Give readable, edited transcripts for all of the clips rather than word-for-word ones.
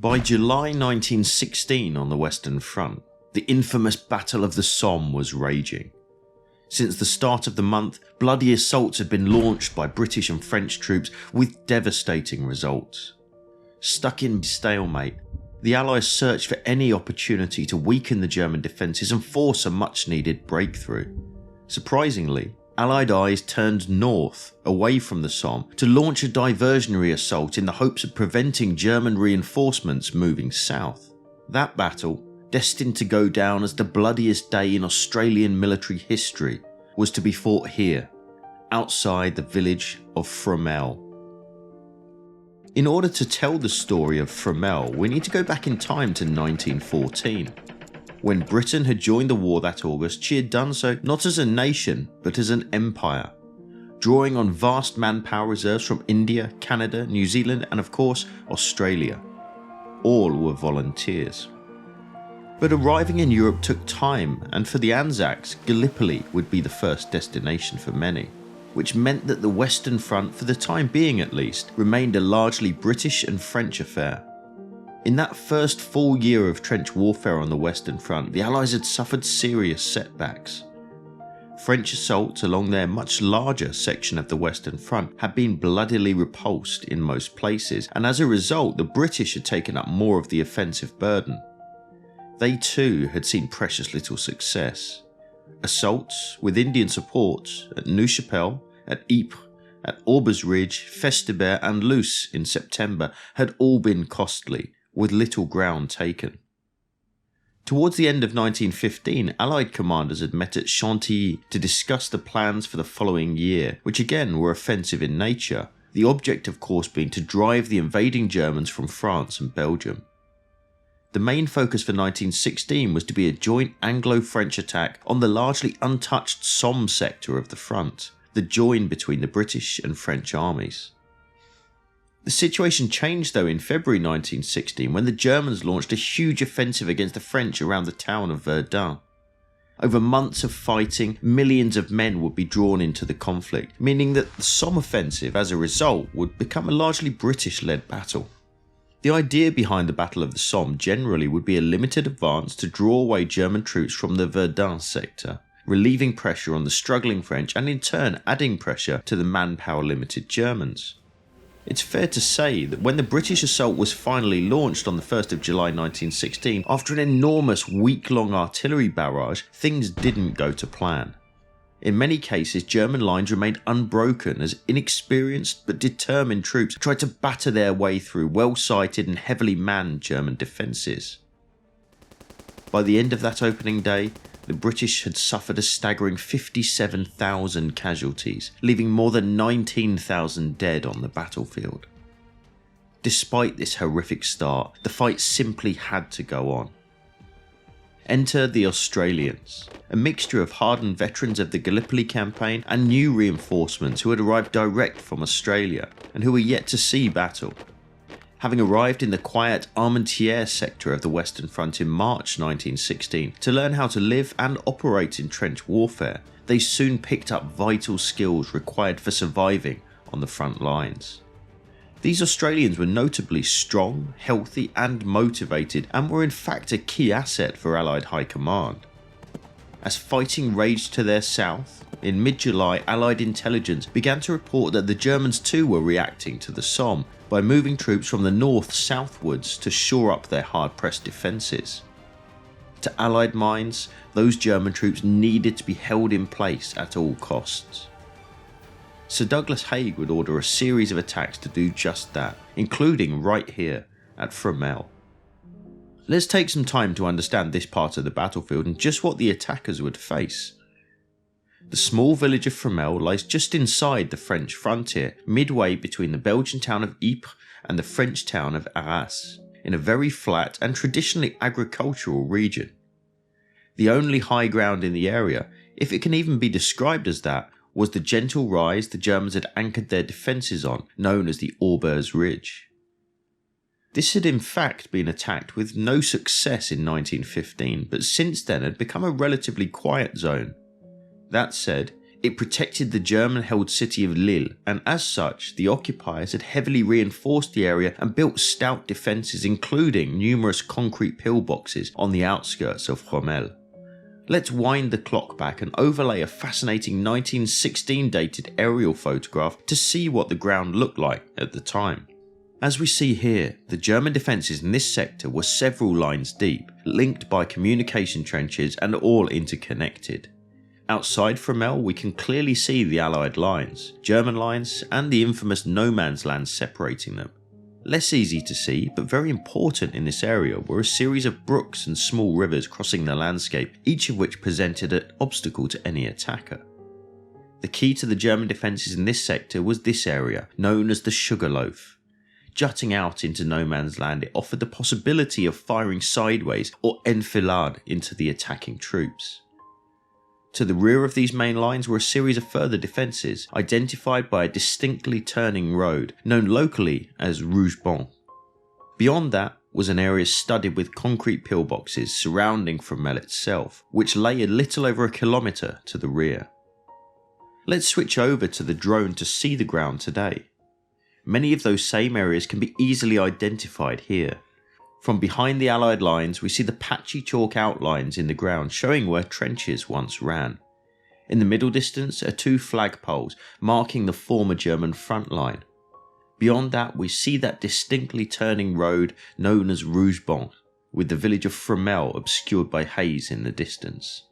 By July 1916 on the Western Front, the infamous Battle of the Somme was raging. Since the start of the month, bloody assaults had been launched by British and French troops with devastating results. Stuck in stalemate, the Allies searched for any opportunity to weaken the German defences and force a much-needed breakthrough. Surprisingly, Allied eyes turned north, away from the Somme, to launch a diversionary assault in the hopes of preventing German reinforcements moving south. That battle, destined to go down as the bloodiest day in Australian military history, was to be fought here, outside the village of Fromelles. In order to tell the story of Fromelles, we need to go back in time to 1914. When Britain had joined the war that August, she had done so not as a nation, but as an empire, drawing on vast manpower reserves from India, Canada, New Zealand, and of course, Australia. All were volunteers. But arriving in Europe took time, and for the Anzacs, Gallipoli would be the first destination for many, which meant that the Western Front, for the time being at least, remained a largely British and French affair. In that first full year of trench warfare on the Western Front, the Allies had suffered serious setbacks. French assaults along their much larger section of the Western Front had been bloodily repulsed in most places, and as a result the British had taken up more of the offensive burden. They too had seen precious little success. Assaults, with Indian support, at Neuve Chapelle, at Ypres, at Aubers Ridge, Festubert and Loos in September had all been costly, with little ground taken. Towards the end of 1915, Allied commanders had met at Chantilly to discuss the plans for the following year, which again were offensive in nature, the object of course being to drive the invading Germans from France and Belgium. The main focus for 1916 was to be a joint Anglo-French attack on the largely untouched Somme sector of the front, the join between the British and French armies. The situation changed though in February 1916 when the Germans launched a huge offensive against the French around the town of Verdun. Over months of fighting, millions of men would be drawn into the conflict, meaning that the Somme offensive as a result would become a largely British-led battle. The idea behind the Battle of the Somme generally would be a limited advance to draw away German troops from the Verdun sector, relieving pressure on the struggling French and in turn adding pressure to the manpower-limited Germans. It's fair to say that when the British assault was finally launched on the 1st of July 1916, after an enormous week-long artillery barrage, things didn't go to plan. In many cases, German lines remained unbroken as inexperienced but determined troops tried to batter their way through well-sighted and heavily manned German defences. By the end of that opening day, the British had suffered a staggering 57,000 casualties, leaving more than 19,000 dead on the battlefield. Despite this horrific start, the fight simply had to go on. Enter the Australians, a mixture of hardened veterans of the Gallipoli campaign and new reinforcements who had arrived direct from Australia and who were yet to see battle. Having arrived in the quiet Armentières sector of the Western Front in March 1916 to learn how to live and operate in trench warfare, they soon picked up vital skills required for surviving on the front lines. These Australians were notably strong, healthy and motivated, and were in fact a key asset for Allied High Command. As fighting raged to their south, in mid-July Allied intelligence began to report that the Germans too were reacting to the Somme by moving troops from the north southwards to shore up their hard-pressed defences. To Allied minds, those German troops needed to be held in place at all costs. Sir Douglas Haig would order a series of attacks to do just that, including right here at Fromelles. Let's take some time to understand this part of the battlefield and just what the attackers would face. The small village of Fromelles lies just inside the French frontier, midway between the Belgian town of Ypres and the French town of Arras, in a very flat and traditionally agricultural region. The only high ground in the area, if it can even be described as that, was the gentle rise the Germans had anchored their defences on, known as the Aubers Ridge. This had in fact been attacked with no success in 1915, but since then had become a relatively quiet zone. That said, It protected the German-held city of Lille, and as such, the occupiers had heavily reinforced the area and built stout defences, including numerous concrete pillboxes on the outskirts of Fromelles. Let's wind the clock back and overlay a fascinating 1916 dated aerial photograph to see what the ground looked like at the time. As we see here, the German defences in this sector were several lines deep, linked by communication trenches and all interconnected. Outside Fromelles, we can clearly see the Allied lines, German lines, and the infamous no man's land separating them. Less easy to see, but very important in this area, were a series of brooks and small rivers crossing the landscape, each of which presented an obstacle to any attacker. The key to the German defences in this sector was this area, known as the Sugarloaf. Jutting out into no man's land, it offered the possibility of firing sideways or enfilade into the attacking troops. To the rear of these main lines were a series of further defences, identified by a distinctly turning road, known locally as Rougebon. Beyond that was an area studded with concrete pillboxes surrounding Fromelles itself, which lay a little over a kilometre to the rear. Let's switch over to the drone to see the ground today. Many of those same areas can be easily identified here. From behind the Allied lines, we see the patchy chalk outlines in the ground showing where trenches once ran. In the middle distance are two flagpoles marking the former German front line. Beyond that, we see that distinctly turning road known as Rougebon, with the village of Fromelles obscured by haze in the distance.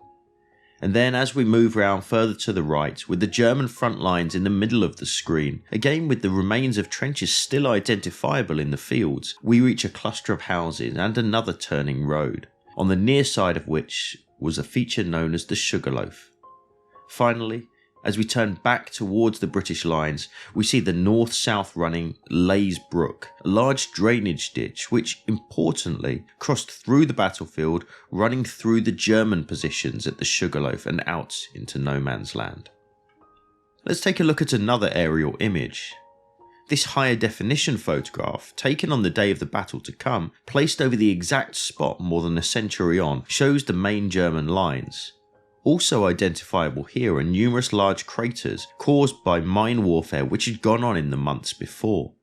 And then as we move round further to the right, with the German front lines in the middle of the screen, again with the remains of trenches still identifiable in the fields, we reach a cluster of houses and another turning road, on the near side of which was a feature known as the Sugarloaf. Finally, as we turn back towards the British lines, we see the north-south running Lays Brook, a large drainage ditch which, importantly, crossed through the battlefield, running through the German positions at the Sugarloaf and out into no man's land. Let's take a look at another aerial image. This higher definition photograph, taken on the day of the battle to come, placed over the exact spot more than a century on, shows the main German lines. Also identifiable here are numerous large craters caused by mine warfare which had gone on in the months before.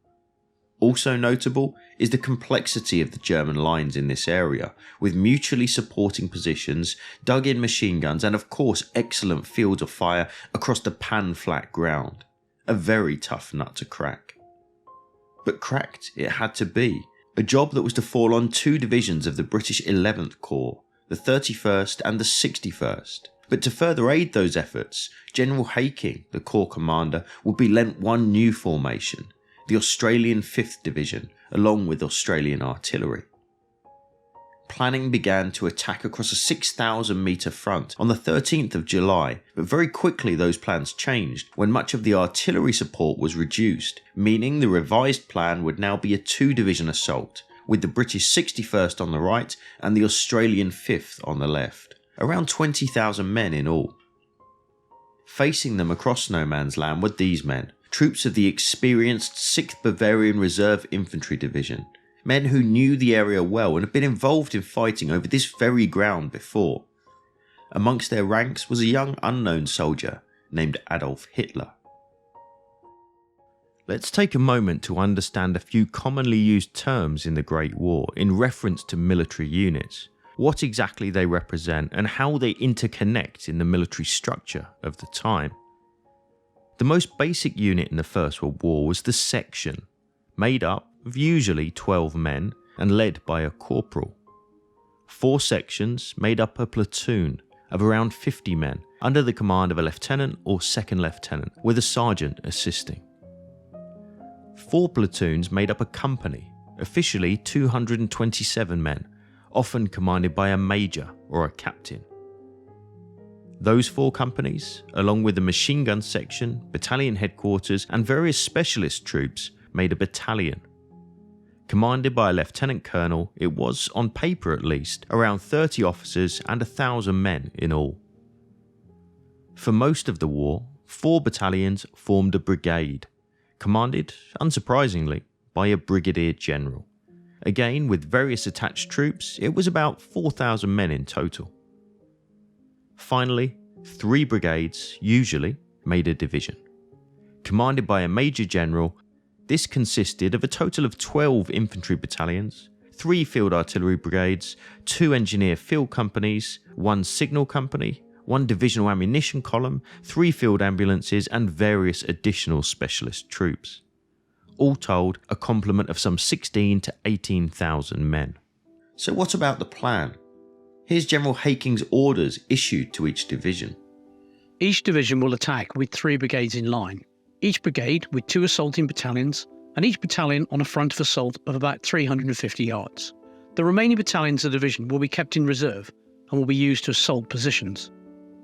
Also notable is the complexity of the German lines in this area, with mutually supporting positions, dug-in machine guns and of course excellent fields of fire across the pan-flat ground. A very tough nut to crack. But cracked it had to be, a job that was to fall on two divisions of the British 11th Corps, the 31st and the 61st. But to further aid those efforts, General Haking, the Corps commander, would be lent one new formation, the Australian 5th Division, along with Australian artillery. Planning began to attack across a 6,000 metre front on the 13th of July, but very quickly those plans changed when much of the artillery support was reduced, meaning the revised plan would now be a two-division assault, with the British 61st on the right and the Australian 5th on the left, around 20,000 men in all. Facing them across no man's land were these men, troops of the experienced 6th Bavarian Reserve Infantry Division, men who knew the area well and had been involved in fighting over this very ground before. Amongst their ranks was a young unknown soldier named Adolf Hitler. Let's take a moment to understand a few commonly used terms in the Great War in reference to military units, what exactly they represent and how they interconnect in the military structure of the time. The most basic unit in the First World War was the section, made up of usually 12 men and led by a corporal. 4 sections made up a platoon of around 50 men under the command of a lieutenant or second lieutenant with a sergeant assisting. 4 platoons made up a company, officially 227 men, often commanded by a major or a captain. Those 4 companies, along with the machine gun section, battalion headquarters and various specialist troops, made a battalion. Commanded by a lieutenant colonel, it was, on paper at least, around 30 officers and 1,000 men in all. For most of the war, 4 battalions formed a brigade, commanded, unsurprisingly, by a brigadier general. Again, with various attached troops, it was about 4,000 men in total. Finally, 3 brigades, usually, made a division. Commanded by a major general, this consisted of a total of 12 infantry battalions, 3 field artillery brigades, 2 engineer field companies, 1 signal company, 1 divisional ammunition column, 3 field ambulances, and various additional specialist troops. All told, a complement of some 16 to 18,000 men. So what about the plan? Here's General Haking's orders issued to each division. Each division will attack with 3 brigades in line, each brigade with 2 assaulting battalions, and each battalion on a front of assault of about 350 yards. The remaining battalions of the division will be kept in reserve and will be used to assault positions.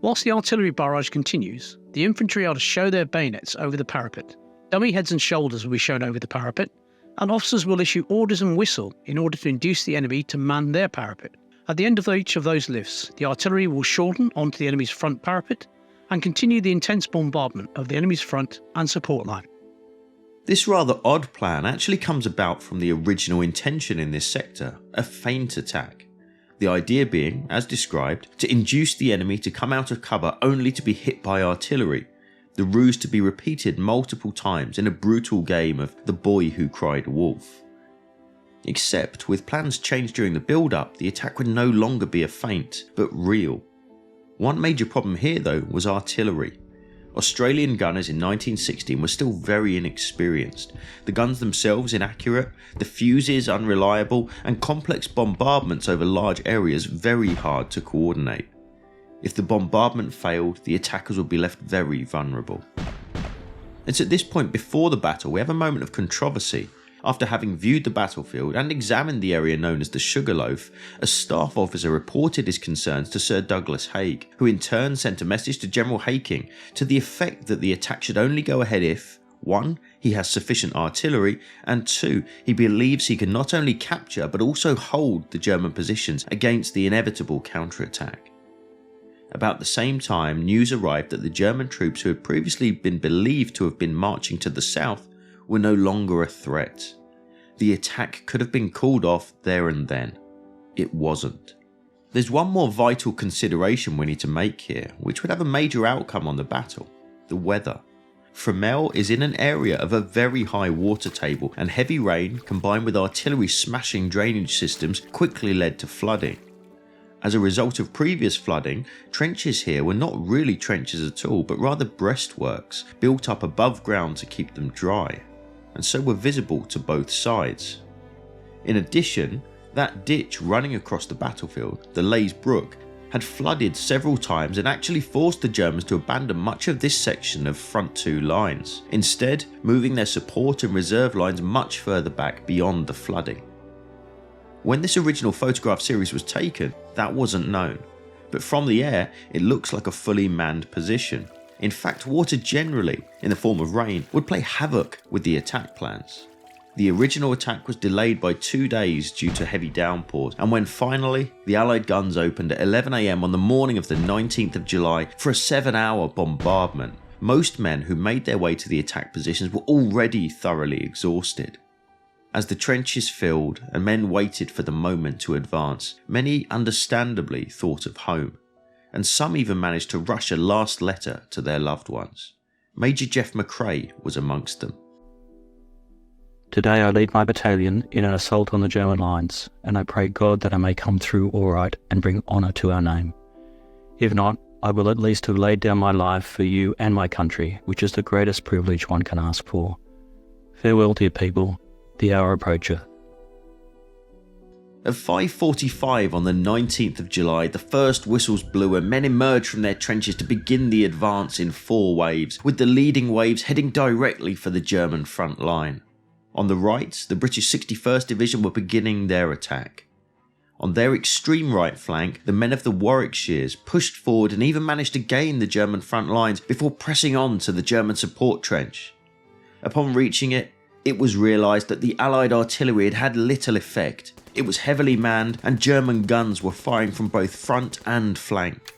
Whilst the artillery barrage continues, the infantry are to show their bayonets over the parapet. Dummy heads and shoulders will be shown over the parapet, and officers will issue orders and whistle in order to induce the enemy to man their parapet. At the end of each of those lifts, the artillery will shorten onto the enemy's front parapet and continue the intense bombardment of the enemy's front and support line. This rather odd plan actually comes about from the original intention in this sector, a feint attack. The idea being, as described, to induce the enemy to come out of cover only to be hit by artillery, the ruse to be repeated multiple times in a brutal game of the boy who cried wolf. Except, with plans changed during the build-up, the attack would no longer be a feint, but real. One major problem here though was artillery. Australian gunners in 1916 were still very inexperienced, the guns themselves inaccurate, the fuses unreliable, and complex bombardments over large areas very hard to coordinate. If the bombardment failed, the attackers would be left very vulnerable. It's at this point before the battle we have a moment of controversy. After having viewed the battlefield and examined the area known as the Sugarloaf, a staff officer reported his concerns to Sir Douglas Haig, who in turn sent a message to General Haking to the effect that the attack should only go ahead if 1. He has sufficient artillery, and 2. He believes he can not only capture but also hold the German positions against the inevitable counterattack. About the same time, news arrived that the German troops who had previously been believed to have been marching to the south were no longer a threat. The attack could have been called off there and then. It wasn't. There's one more vital consideration we need to make here, which would have a major outcome on the battle: the weather. Fromelles is in an area of a very high water table, and heavy rain combined with artillery smashing drainage systems quickly led to flooding. As a result of previous flooding, trenches here were not really trenches at all, but rather breastworks built up above ground to keep them dry, and so were visible to both sides. In addition, that ditch running across the battlefield, the Leys Brook, had flooded several times and actually forced the Germans to abandon much of this section of front 2 lines, instead moving their support and reserve lines much further back beyond the flooding. When this original photograph series was taken, that wasn't known, but from the air it looks like a fully manned position. In fact, water generally, in the form of rain, would play havoc with the attack plans. The original attack was delayed by 2 days due to heavy downpours, and when finally the Allied guns opened at 11 AM on the morning of the 19th of July for a 7-hour bombardment, most men who made their way to the attack positions were already thoroughly exhausted. As the trenches filled and men waited for the moment to advance, many understandably thought of home, and some even managed to rush a last letter to their loved ones. Major Jeff McRae was amongst them. Today I lead my battalion in an assault on the German lines, and I pray God that I may come through all right and bring honour to our name. If not, I will at least have laid down my life for you and my country, which is the greatest privilege one can ask for. Farewell, dear people. The hour approacheth. At 5:45 on the 19th of July, the first whistles blew and men emerged from their trenches to begin the advance in 4 waves, with the leading waves heading directly for the German front line. On the right, the British 61st Division were beginning their attack. On their extreme right flank, the men of the Warwickshires pushed forward and even managed to gain the German front lines before pressing on to the German support trench. Upon reaching it, it was realised that the Allied artillery had had little effect. It was heavily manned and German guns were firing from both front and flank.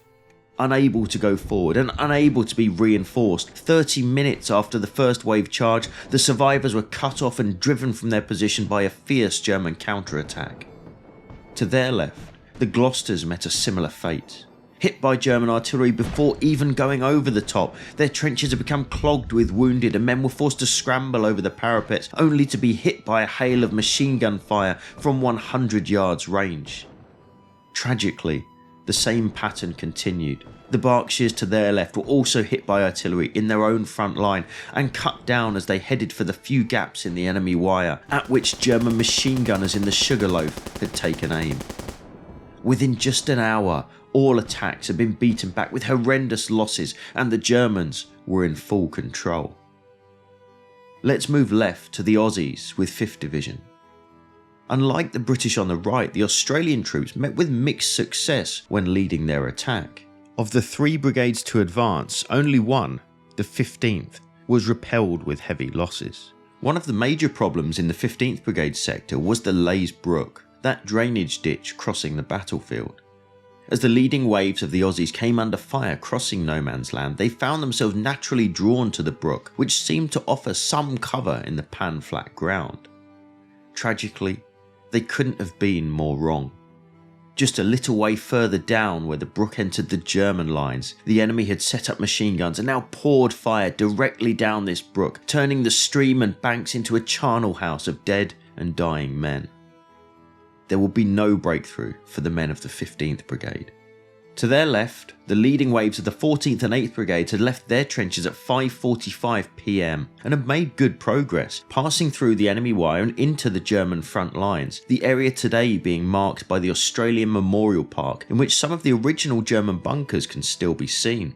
Unable to go forward and unable to be reinforced, 30 minutes after the first wave charge, the survivors were cut off and driven from their position by a fierce German counterattack. To their left, the Gloucesters met a similar fate. hit by German artillery before even going over the top. Their trenches had become clogged with wounded and men were forced to scramble over the parapets only to be hit by a hail of machine gun fire from 100 yards range. Tragically, the same pattern continued. The Berkshires to their left were also hit by artillery in their own front line and cut down as they headed for the few gaps in the enemy wire at which German machine gunners in the Sugarloaf had taken aim. Within just an hour, all attacks had been beaten back with horrendous losses and the Germans were in full control. Let's move left to the Aussies with 5th Division. Unlike the British on the right, the Australian troops met with mixed success when leading their attack. Of the 3 brigades to advance, only one, the 15th, was repelled with heavy losses. One of the major problems in the 15th Brigade sector was the Leys Brook, that drainage ditch crossing the battlefield. As the leading waves of the Aussies came under fire crossing no man's land, they found themselves naturally drawn to the brook, which seemed to offer some cover in the pan-flat ground. Tragically, they couldn't have been more wrong. Just a little way further down where the brook entered the German lines, the enemy had set up machine guns and now poured fire directly down this brook, turning the stream and banks into a charnel house of dead and dying men. There would be no breakthrough for the men of the 15th Brigade. To their left, the leading waves of the 14th and 8th Brigades had left their trenches at 5:45 PM and had made good progress, passing through the enemy wire and into the German front lines, the area today being marked by the Australian Memorial Park, in which some of the original German bunkers can still be seen.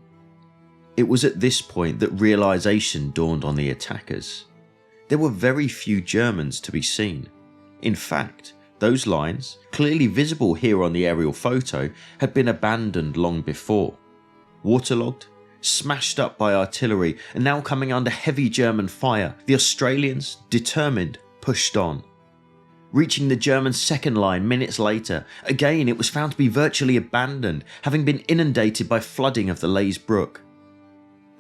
It was at this point that realisation dawned on the attackers. There were very few Germans to be seen. In fact, those lines, clearly visible here on the aerial photo, had been abandoned long before. Waterlogged, smashed up by artillery, and now coming under heavy German fire, the Australians, determined, pushed on. Reaching the German second line minutes later, again it was found to be virtually abandoned, having been inundated by flooding of the Leys Brook.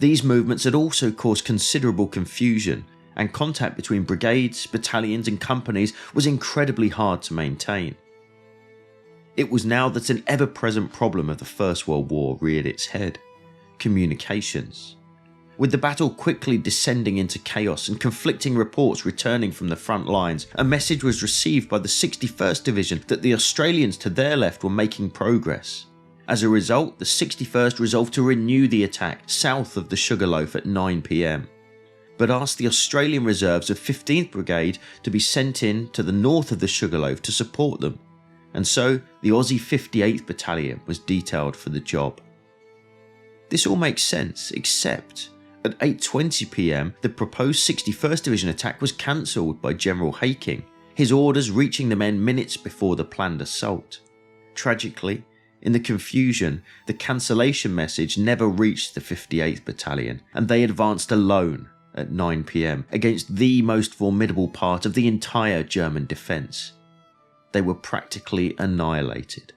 These movements had also caused considerable confusion, and contact between brigades, battalions and companies was incredibly hard to maintain. It was now that an ever-present problem of the First World War reared its head: communications. With the battle quickly descending into chaos and conflicting reports returning from the front lines, a message was received by the 61st Division that the Australians to their left were making progress. As a result, the 61st resolved to renew the attack south of the Sugarloaf at 9 PM. But asked the Australian reserves of 15th Brigade to be sent in to the north of the Sugarloaf to support them, and so the Aussie 58th Battalion was detailed for the job. This all makes sense, except at 8:20 PM the proposed 61st Division attack was cancelled by General Haking, his orders reaching the men minutes before the planned assault. Tragically, in the confusion, the cancellation message never reached the 58th Battalion, and they advanced alone at 9 PM against the most formidable part of the entire German defence. They were practically annihilated.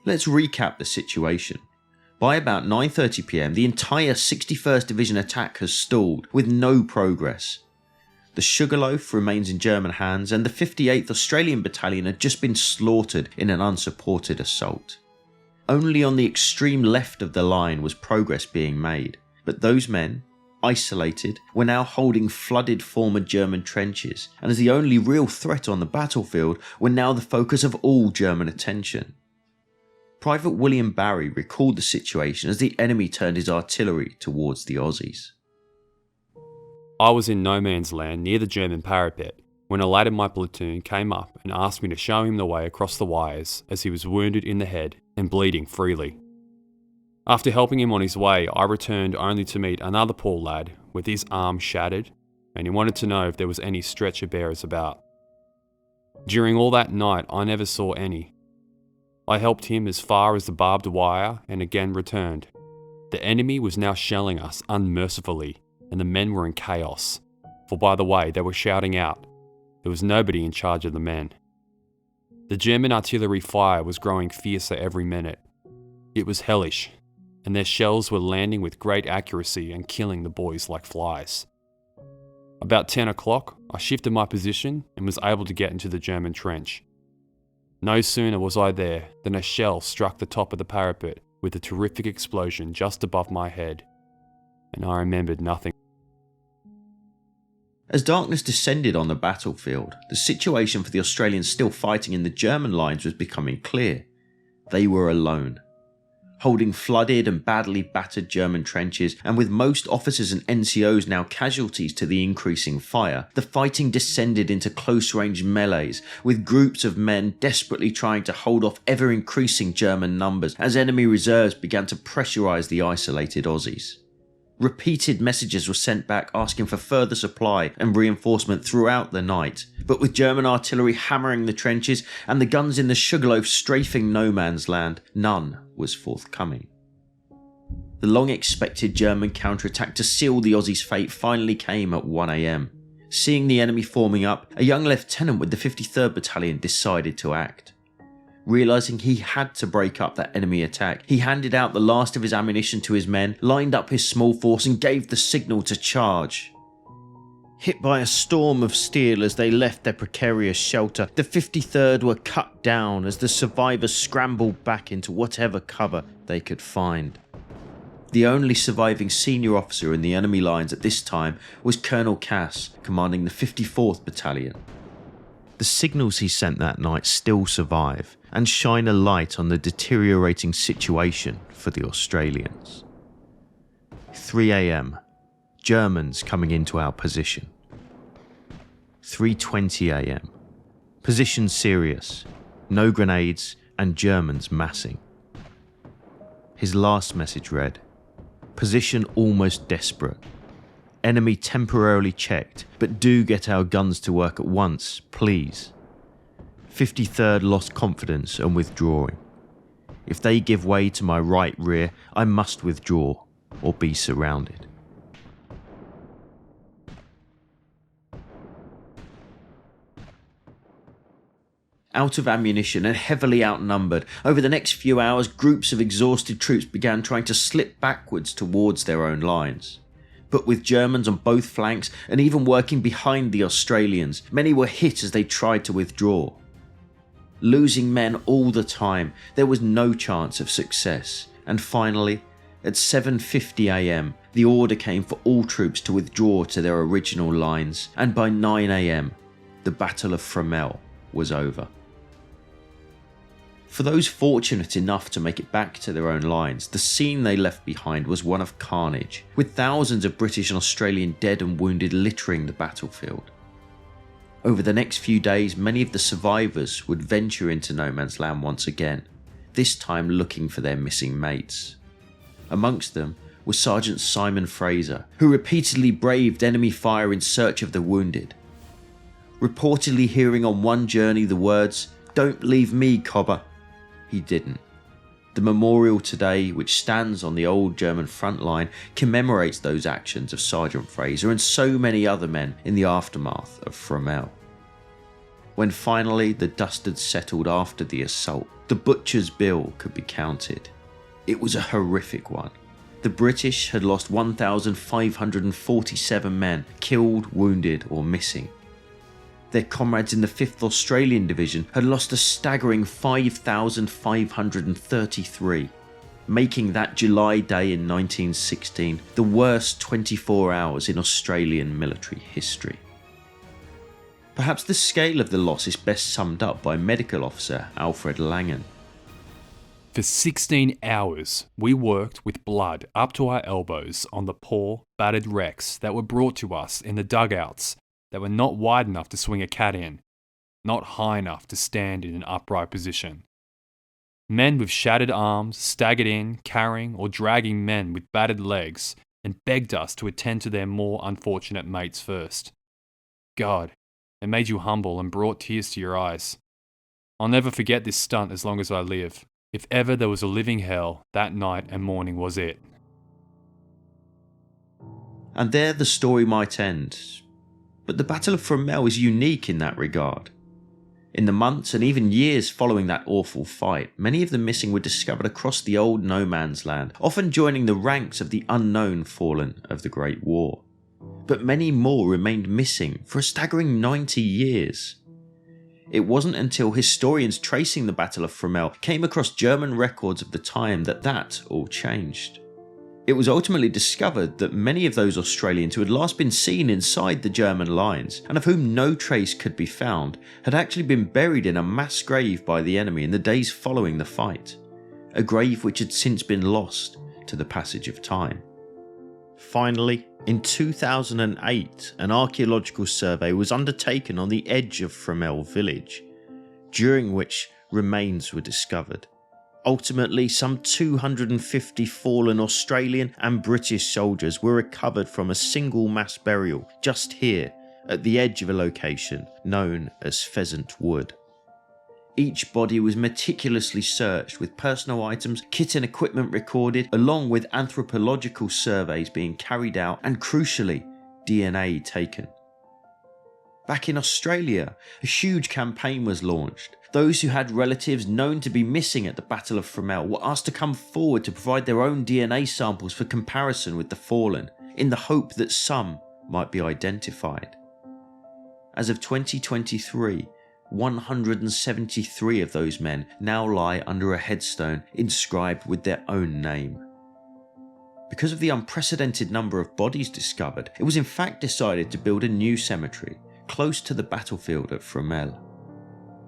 Let's recap the situation. By about 9:30 PM, the entire 61st Division attack has stalled, with no progress. The Sugarloaf remains in German hands, and the 58th Australian Battalion had just been slaughtered in an unsupported assault. Only on the extreme left of the line was progress being made, but those men, isolated, were now holding flooded former German trenches, and as the only real threat on the battlefield, were now the focus of all German attention. Private William Barry recalled the situation as the enemy turned his artillery towards the Aussies. I was in no man's land near the German parapet when a lad in my platoon came up and asked me to show him the way across the wires as he was wounded in the head and bleeding freely. After helping him on his way, I returned only to meet another poor lad with his arm shattered, and he wanted to know if there was any stretcher bearers about. During all that night, I never saw any. I helped him as far as the barbed wire and again returned. The enemy was now shelling us unmercifully, and the men were in chaos, for by the way, they were shouting out. There was nobody in charge of the men. The German artillery fire was growing fiercer every minute. It was hellish, and their shells were landing with great accuracy and killing the boys like flies. About 10 o'clock, I shifted my position and was able to get into the German trench. No sooner was I there than a shell struck the top of the parapet with a terrific explosion just above my head, and I remembered nothing. As darkness descended on the battlefield, the situation for the Australians still fighting in the German lines was becoming clear. They were alone. Holding flooded and badly battered German trenches, and with most officers and NCOs now casualties to the increasing fire, the fighting descended into close-range melees, with groups of men desperately trying to hold off ever-increasing German numbers as enemy reserves began to pressurise the isolated Aussies. Repeated messages were sent back asking for further supply and reinforcement throughout the night, but with German artillery hammering the trenches and the guns in the Sugarloaf strafing no man's land, none was forthcoming. The long-expected German counterattack to seal the Aussies' fate finally came at 1 AM. Seeing the enemy forming up, a young lieutenant with the 53rd Battalion decided to act. Realising he had to break up that enemy attack, he handed out the last of his ammunition to his men, lined up his small force and gave the signal to charge. Hit by a storm of steel as they left their precarious shelter, the 53rd were cut down as the survivors scrambled back into whatever cover they could find. The only surviving senior officer in the enemy lines at this time was Colonel Cass, commanding the 54th Battalion. The signals he sent that night still survive and shine a light on the deteriorating situation for the Australians. 3 AM. Germans coming into our position. 3:20 AM. Position serious. No grenades and Germans massing. His last message read, "Position almost desperate. Enemy temporarily checked, but do get our guns to work at once, please. 53rd lost confidence and withdrawing. If they give way to my right rear, I must withdraw or be surrounded." Out of ammunition and heavily outnumbered, over the next few hours groups of exhausted troops began trying to slip backwards towards their own lines. But with Germans on both flanks and even working behind the Australians, many were hit as they tried to withdraw. Losing men all the time, there was no chance of success, and finally, at 7:50 AM, the order came for all troops to withdraw to their original lines, and by 9 AM, the Battle of Fromelles was over. For those fortunate enough to make it back to their own lines, the scene they left behind was one of carnage, with thousands of British and Australian dead and wounded littering the battlefield. Over the next few days, many of the survivors would venture into no man's land once again, this time looking for their missing mates. Amongst them was Sergeant Simon Fraser, who repeatedly braved enemy fire in search of the wounded. Reportedly hearing on one journey the words, "Don't leave me, Cobber," he didn't. The memorial today, which stands on the old German front line, commemorates those actions of Sergeant Fraser and so many other men in the aftermath of Fromelles. When finally the dust had settled after the assault, the butcher's bill could be counted. It was a horrific one. The British had lost 1,547 men, killed, wounded or missing. Their comrades in the 5th Australian Division had lost a staggering 5,533, making that July day in 1916 the worst 24 hours in Australian military history. Perhaps the scale of the loss is best summed up by medical officer Alfred Langen. For 16 hours, we worked with blood up to our elbows on the poor, battered wrecks that were brought to us in the dugouts that were not wide enough to swing a cat in, not high enough to stand in an upright position. Men with shattered arms staggered in, carrying or dragging men with battered legs, and begged us to attend to their more unfortunate mates first. God, it made you humble and brought tears to your eyes. I'll never forget this stunt as long as I live. If ever there was a living hell, that night and morning was it. And there the story might end. But the Battle of Fromelles is unique in that regard. In the months and even years following that awful fight, many of the missing were discovered across the old no man's land, often joining the ranks of the unknown fallen of the Great War. But many more remained missing for a staggering 90 years. It wasn't until historians tracing the Battle of Fromelles came across German records of the time that all changed. It was ultimately discovered that many of those Australians who had last been seen inside the German lines, and of whom no trace could be found, had actually been buried in a mass grave by the enemy in the days following the fight, a grave which had since been lost to the passage of time. Finally, in 2008, an archaeological survey was undertaken on the edge of Fromelles village, during which remains were discovered. Ultimately, some 250 fallen Australian and British soldiers were recovered from a single mass burial just here at the edge of a location known as Pheasant Wood. Each body was meticulously searched, with personal items, kit and equipment recorded, along with anthropological surveys being carried out and, crucially, DNA taken. Back in Australia, a huge campaign was launched. Those who had relatives known to be missing at the Battle of Fromelles were asked to come forward to provide their own DNA samples for comparison with the fallen, in the hope that some might be identified. As of 2023, 173 of those men now lie under a headstone inscribed with their own name. Because of the unprecedented number of bodies discovered, it was in fact decided to build a new cemetery close to the battlefield at Fromelles.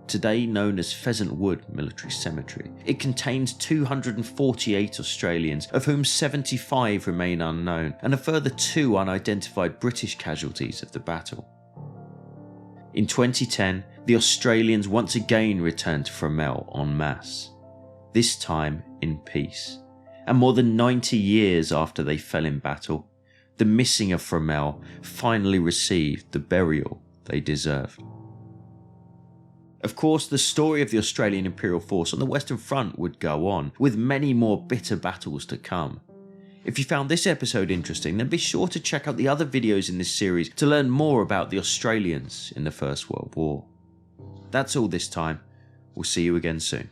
Today known as Pheasant Wood Military Cemetery, it contains 248 Australians, of whom 75 remain unknown, and a further 2 unidentified British casualties of the battle. In 2010, the Australians once again returned to Fromelles en masse, this time in peace. And more than 90 years after they fell in battle, the missing of Fromelles finally received the burial they deserved. Of course, the story of the Australian Imperial Force on the Western Front would go on, with many more bitter battles to come. If you found this episode interesting, then be sure to check out the other videos in this series to learn more about the Australians in the First World War. That's all this time. We'll see you again soon.